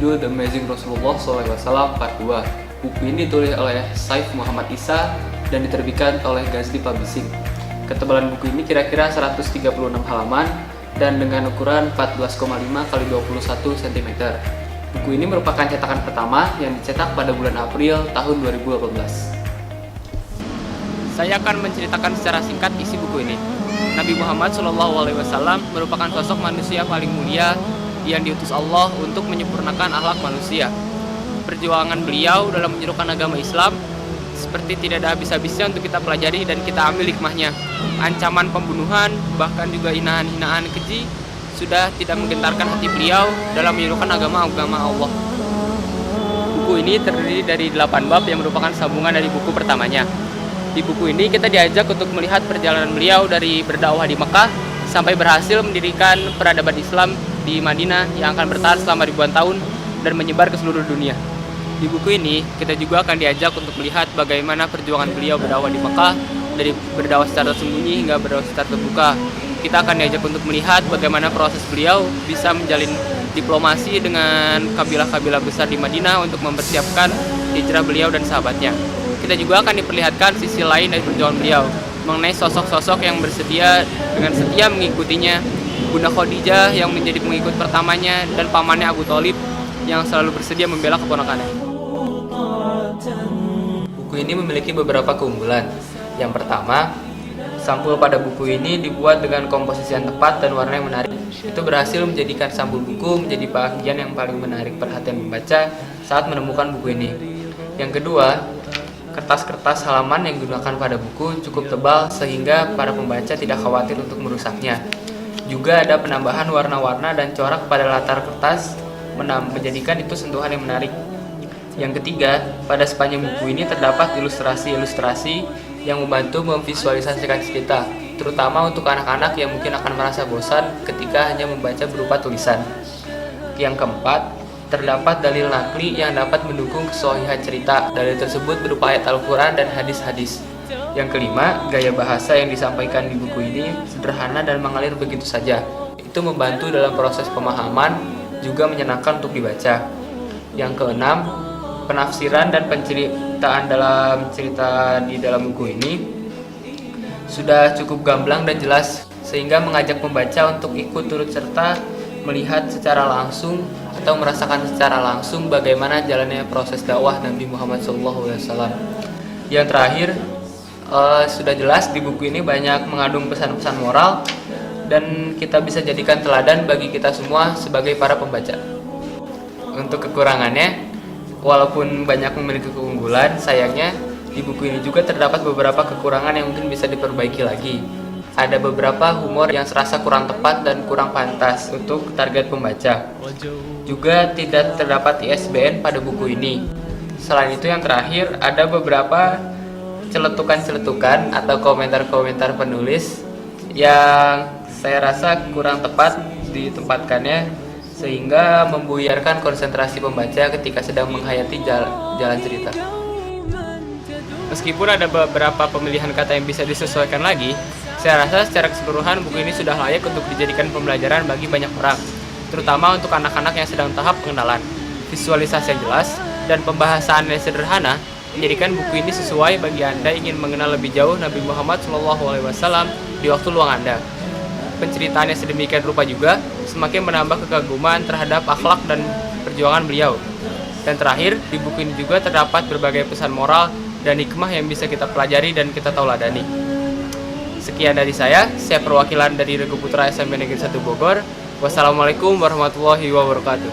berjudul The Amazing Rasulullah SAW Part 2. Buku ini ditulis oleh Saif Muhammad Isa dan diterbitkan oleh Ghazali Publishing. Ketebalan buku ini kira-kira 136 halaman dan dengan ukuran 14,5 x 21 cm. Buku ini merupakan cetakan pertama yang dicetak pada bulan April tahun 2018. Saya akan menceritakan secara singkat isi buku ini. Nabi Muhammad SAW merupakan sosok manusia paling mulia yang diutus Allah untuk menyempurnakan akhlak manusia. Perjuangan beliau dalam menyerukan agama Islam seperti tidak ada habis-habisnya untuk kita pelajari dan kita ambil hikmahnya. Ancaman pembunuhan, bahkan juga hinaan-hinaan keji sudah tidak menggentarkan hati beliau dalam menyerukan agama Allah. Buku ini terdiri dari 8 bab yang merupakan sambungan dari buku pertamanya. Di buku ini kita diajak untuk melihat perjalanan beliau dari berdakwah di Mekah sampai berhasil mendirikan peradaban Islam di Madinah yang akan bertahan selama ribuan tahun dan menyebar ke seluruh dunia. Di buku ini kita juga akan diajak untuk melihat bagaimana perjuangan beliau berdakwah di Mekah, dari berdakwah secara sembunyi hingga berdakwah secara terbuka. Kita akan diajak untuk melihat bagaimana proses beliau bisa menjalin diplomasi dengan kabilah-kabilah besar di Madinah untuk mempersiapkan hijrah beliau dan sahabatnya. Kita juga akan diperlihatkan sisi lain dari perjuangan beliau mengenai sosok-sosok yang bersedia dengan setia mengikutinya, Bunda Khadijah yang menjadi pengikut pertamanya, dan pamannya Abu Thalib yang selalu bersedia membela keponakannya. Buku ini memiliki beberapa keunggulan. Yang pertama, sampul pada buku ini dibuat dengan komposisi yang tepat dan warna yang menarik. Itu berhasil menjadikan sampul buku menjadi bagian yang paling menarik perhatian pembaca saat menemukan buku ini. Yang kedua, kertas-kertas halaman yang digunakan pada buku cukup tebal sehingga para pembaca tidak khawatir untuk merusaknya. Juga ada penambahan warna-warna dan corak pada latar kertas menjadikan itu sentuhan yang menarik. Yang ketiga, pada sepanjang buku ini terdapat ilustrasi-ilustrasi yang membantu memvisualisasikan cerita, terutama untuk anak-anak yang mungkin akan merasa bosan ketika hanya membaca berupa tulisan. Yang keempat, terdapat dalil nakli yang dapat mendukung kesahihan cerita. Dalil tersebut berupa ayat Al-Quran dan hadis-hadis. Yang kelima, gaya bahasa yang disampaikan di buku ini sederhana dan mengalir begitu saja. Itu membantu dalam proses pemahaman, juga menyenangkan untuk dibaca. Yang keenam, penafsiran dan penceritaan dalam cerita di dalam buku ini sudah cukup gamblang dan jelas, sehingga mengajak pembaca untuk ikut turut serta melihat secara langsung atau merasakan secara langsung bagaimana jalannya proses dakwah Nabi Muhammad SAW. Yang terakhir, sudah jelas di buku ini banyak mengandung pesan-pesan moral dan kita bisa jadikan teladan bagi kita semua sebagai para pembaca. Untuk kekurangannya, walaupun banyak memiliki keunggulan, sayangnya di buku ini juga terdapat beberapa kekurangan yang mungkin bisa diperbaiki lagi. Ada beberapa humor yang serasa kurang tepat dan kurang pantas untuk target pembaca. Juga tidak terdapat ISBN pada buku ini. Selain itu, yang terakhir, ada beberapa celetukan-celetukan atau komentar-komentar penulis yang saya rasa kurang tepat ditempatkannya, sehingga membuyarkan konsentrasi pembaca ketika sedang menghayati jalan cerita. Meskipun ada beberapa pemilihan kata yang bisa disesuaikan lagi, saya rasa secara keseluruhan buku ini sudah layak untuk dijadikan pembelajaran bagi banyak orang, terutama untuk anak-anak yang sedang tahap pengenalan. Visualisasi yang jelas dan pembahasan yang sederhana menjadikan buku ini sesuai bagi Anda ingin mengenal lebih jauh Nabi Muhammad SAW di waktu luang Anda. Penceritaannya sedemikian rupa juga semakin menambah kekaguman terhadap akhlak dan perjuangan beliau. Dan terakhir, di buku ini juga terdapat berbagai pesan moral dan hikmah yang bisa kita pelajari dan kita tauladani. Sekian dari saya perwakilan dari Regu Putra SMP Negeri 1 Bogor. Wassalamualaikum warahmatullahi wabarakatuh.